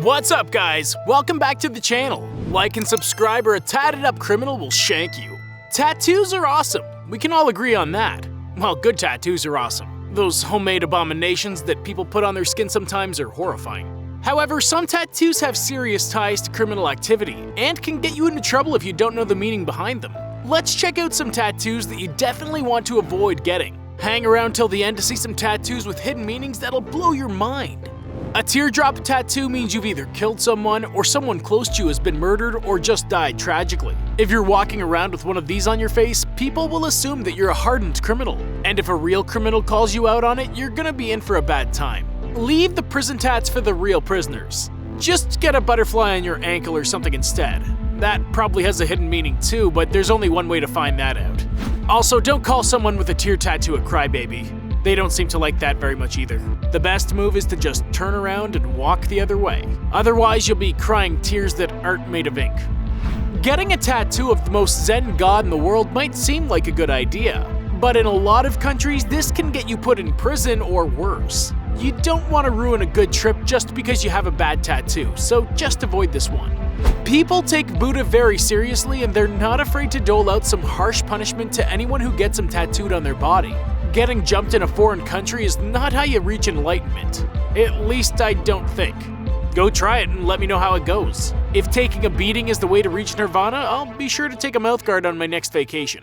What's up, guys? Welcome back to the channel. Like and subscribe or a tatted up criminal will shank you. Tattoos are awesome. We can all agree on that. Well, good tattoos are awesome. Those homemade abominations that people put on their skin sometimes are horrifying. However, some tattoos have serious ties to criminal activity and can get you into trouble if you don't know the meaning behind them. Let's check out some tattoos that you definitely want to avoid getting. Hang around till the end to see some tattoos with hidden meanings that'll blow your mind. A teardrop tattoo means you've either killed someone or someone close to you has been murdered or just died tragically. If you're walking around with one of these on your face, people will assume that you're a hardened criminal. And if a real criminal calls you out on it, you're gonna be in for a bad time. Leave the prison tats for the real prisoners. Just get a butterfly on your ankle or something instead. That probably has a hidden meaning too, but there's only one way to find that out. Also, don't call someone with a tear tattoo a crybaby. They don't seem to like that very much either. The best move is to just turn around and walk the other way. Otherwise, you'll be crying tears that aren't made of ink. Getting a tattoo of the most zen god in the world might seem like a good idea, but in a lot of countries, this can get you put in prison or worse. You don't want to ruin a good trip just because you have a bad tattoo, so just avoid this one. People take Buddha very seriously and they're not afraid to dole out some harsh punishment to anyone who gets them tattooed on their body. Getting jumped in a foreign country is not how you reach enlightenment. At least I don't think. Go try it and let me know how it goes. If taking a beating is the way to reach nirvana, I'll be sure to take a mouthguard on my next vacation.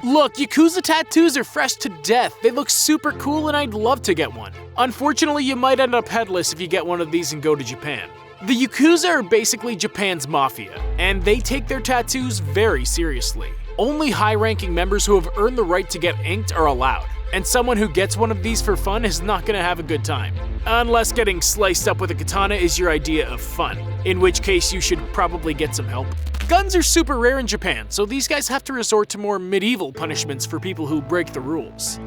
Look, Yakuza tattoos are fresh to death. They look super cool and I'd love to get one. Unfortunately, you might end up headless if you get one of these and go to Japan. The Yakuza are basically Japan's mafia, and they take their tattoos very seriously. Only high-ranking members who have earned the right to get inked are allowed, and someone who gets one of these for fun is not gonna have a good time. Unless getting sliced up with a katana is your idea of fun, in which case you should probably get some help. Guns are super rare in Japan, so these guys have to resort to more medieval punishments for people who break the rules.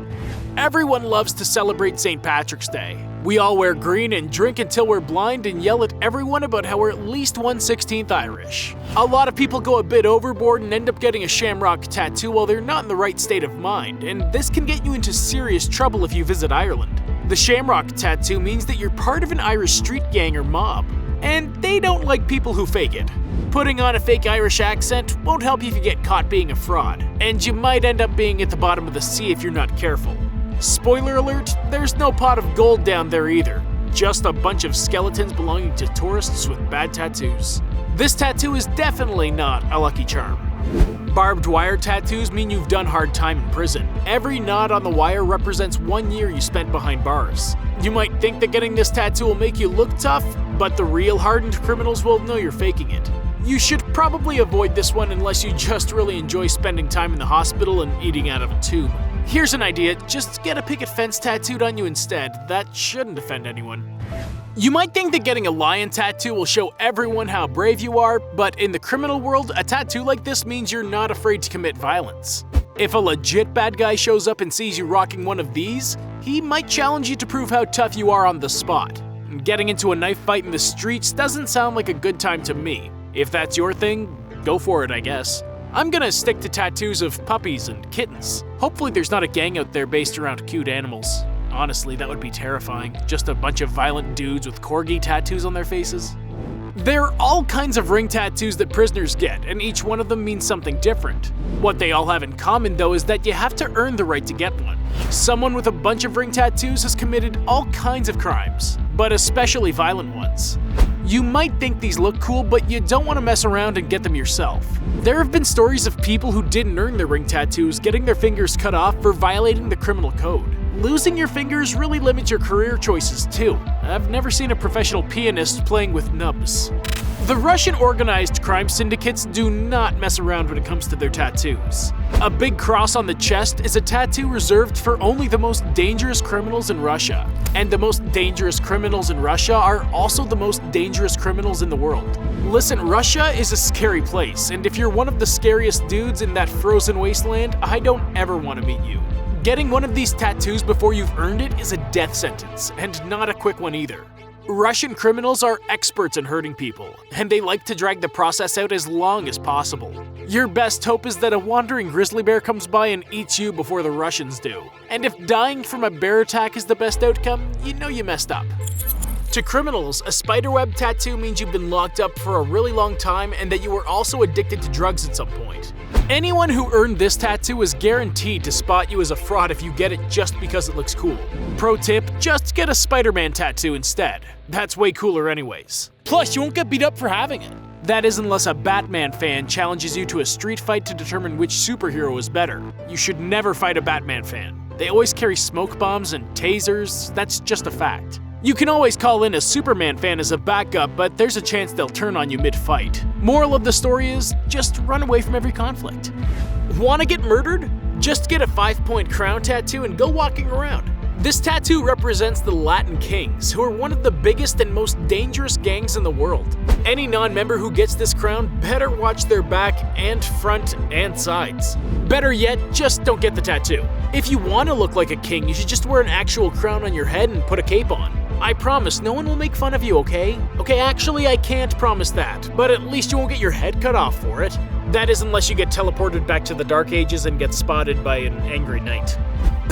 Everyone loves to celebrate St. Patrick's Day. We all wear green and drink until we're blind and yell at everyone about how we're at least 1/16 Irish. A lot of people go a bit overboard and end up getting a Shamrock Tattoo while they're not in the right state of mind, and this can get you into serious trouble if you visit Ireland. The Shamrock Tattoo means that you're part of an Irish street gang or mob, and they don't like people who fake it. Putting on a fake Irish accent won't help you if you get caught being a fraud, and you might end up being at the bottom of the sea if you're not careful. Spoiler alert, there's no pot of gold down there either, just a bunch of skeletons belonging to tourists with bad tattoos. This tattoo is definitely not a lucky charm. Barbed wire tattoos mean you've done hard time in prison. Every knot on the wire represents 1 year you spent behind bars. You might think that getting this tattoo will make you look tough, but the real hardened criminals will know you're faking it. You should probably avoid this one unless you just really enjoy spending time in the hospital and eating out of a tube. Here's an idea, just get a picket fence tattooed on you instead. That shouldn't offend anyone. You might think that getting a lion tattoo will show everyone how brave you are, but in the criminal world, a tattoo like this means you're not afraid to commit violence. If a legit bad guy shows up and sees you rocking one of these, he might challenge you to prove how tough you are on the spot. Getting into a knife fight in the streets doesn't sound like a good time to me. If that's your thing, go for it, I guess. I'm gonna stick to tattoos of puppies and kittens. Hopefully there's not a gang out there based around cute animals. Honestly, that would be terrifying. Just a bunch of violent dudes with corgi tattoos on their faces. There are all kinds of ring tattoos that prisoners get, and each one of them means something different. What they all have in common, though, is that you have to earn the right to get one. Someone with a bunch of ring tattoos has committed all kinds of crimes, but especially violent ones. You might think these look cool, but you don't want to mess around and get them yourself. There have been stories of people who didn't earn their ring tattoos getting their fingers cut off for violating the criminal code. Losing your fingers really limits your career choices too. I've never seen a professional pianist playing with nubs. The Russian organized crime syndicates do not mess around when it comes to their tattoos. A big cross on the chest is a tattoo reserved for only the most dangerous criminals in Russia. And the most dangerous criminals in Russia are also the most dangerous criminals in the world. Listen, Russia is a scary place, and if you're one of the scariest dudes in that frozen wasteland, I don't ever want to meet you. Getting one of these tattoos before you've earned it is a death sentence, and not a quick one either. Russian criminals are experts in hurting people, and they like to drag the process out as long as possible. Your best hope is that a wandering grizzly bear comes by and eats you before the Russians do. And if dying from a bear attack is the best outcome, you know you messed up. To criminals, a spiderweb tattoo means you've been locked up for a really long time and that you were also addicted to drugs at some point. Anyone who earned this tattoo is guaranteed to spot you as a fraud if you get it just because it looks cool. Pro tip, just get a Spider-Man tattoo instead. That's way cooler anyways. Plus, you won't get beat up for having it. That is unless a Batman fan challenges you to a street fight to determine which superhero is better. You should never fight a Batman fan. They always carry smoke bombs and tasers, that's just a fact. You can always call in a Superman fan as a backup, but there's a chance they'll turn on you mid-fight. Moral of the story is, just run away from every conflict. Wanna get murdered? Just get a 5-point crown tattoo and go walking around. This tattoo represents the Latin Kings, who are one of the biggest and most dangerous gangs in the world. Any non-member who gets this crown better watch their back and front and sides. Better yet, just don't get the tattoo. If you want to look like a king, you should just wear an actual crown on your head and put a cape on. I promise no one will make fun of you, okay? Okay, actually I can't promise that, but at least you won't get your head cut off for it. That is unless you get teleported back to the Dark Ages and get spotted by an angry knight.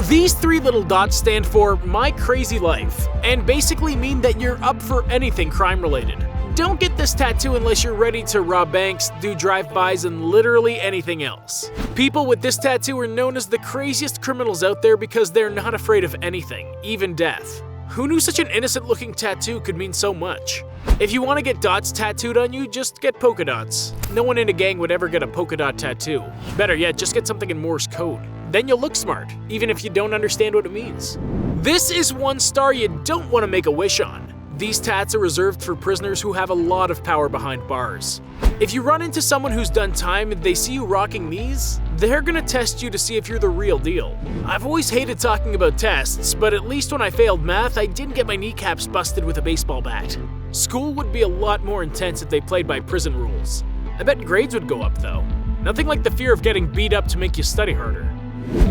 These 3 little dots stand for My Crazy Life, and basically mean that you're up for anything crime-related. Don't get this tattoo unless you're ready to rob banks, do drive-bys, and literally anything else. People with this tattoo are known as the craziest criminals out there because they're not afraid of anything, even death. Who knew such an innocent-looking tattoo could mean so much? If you want to get dots tattooed on you, just get polka dots. No one in a gang would ever get a polka dot tattoo. Better yet, just get something in Morse code. Then you'll look smart, even if you don't understand what it means. This is one star you don't want to make a wish on. These tats are reserved for prisoners who have a lot of power behind bars. If you run into someone who's done time and they see you rocking these, they're gonna test you to see if you're the real deal. I've always hated talking about tests, but at least when I failed math, I didn't get my kneecaps busted with a baseball bat. School would be a lot more intense if they played by prison rules. I bet grades would go up though. Nothing like the fear of getting beat up to make you study harder.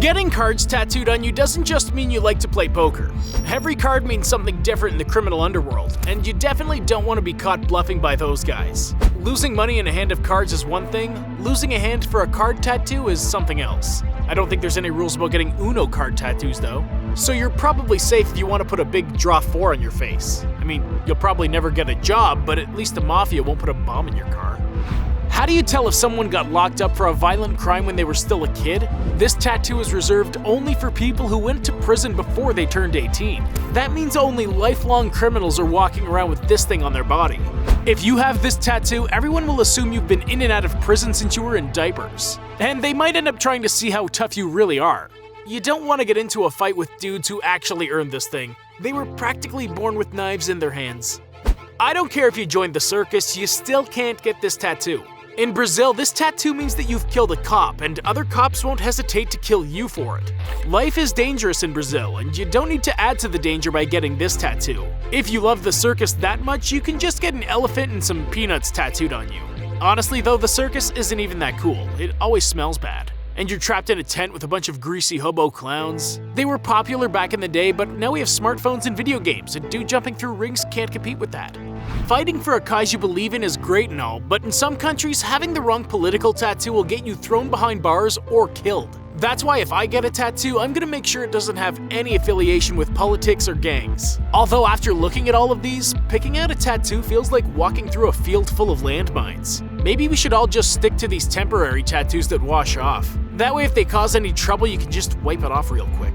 Getting cards tattooed on you doesn't just mean you like to play poker. Every card means something different in the criminal underworld, and you definitely don't want to be caught bluffing by those guys. Losing money in a hand of cards is one thing, losing a hand for a card tattoo is something else. I don't think there's any rules about getting Uno card tattoos though, so you're probably safe if you want to put a big draw 4 on your face. I mean, you'll probably never get a job, but at least the mafia won't put a bomb in your car. How do you tell if someone got locked up for a violent crime when they were still a kid? This tattoo is reserved only for people who went to prison before they turned 18. That means only lifelong criminals are walking around with this thing on their body. If you have this tattoo, everyone will assume you've been in and out of prison since you were in diapers. And they might end up trying to see how tough you really are. You don't want to get into a fight with dudes who actually earned this thing. They were practically born with knives in their hands. I don't care if you joined the circus, you still can't get this tattoo. In Brazil, this tattoo means that you've killed a cop, and other cops won't hesitate to kill you for it. Life is dangerous in Brazil, and you don't need to add to the danger by getting this tattoo. If you love the circus that much, you can just get an elephant and some peanuts tattooed on you. Honestly though, the circus isn't even that cool. It always smells bad. And you're trapped in a tent with a bunch of greasy hobo clowns. They were popular back in the day, but now we have smartphones and video games, and dude jumping through rings can't compete with that. Fighting for a cause you believe in is great and all, but in some countries, having the wrong political tattoo will get you thrown behind bars or killed. That's why if I get a tattoo, I'm gonna make sure it doesn't have any affiliation with politics or gangs. Although after looking at all of these, picking out a tattoo feels like walking through a field full of landmines. Maybe we should all just stick to these temporary tattoos that wash off. That way if they cause any trouble, you can just wipe it off real quick.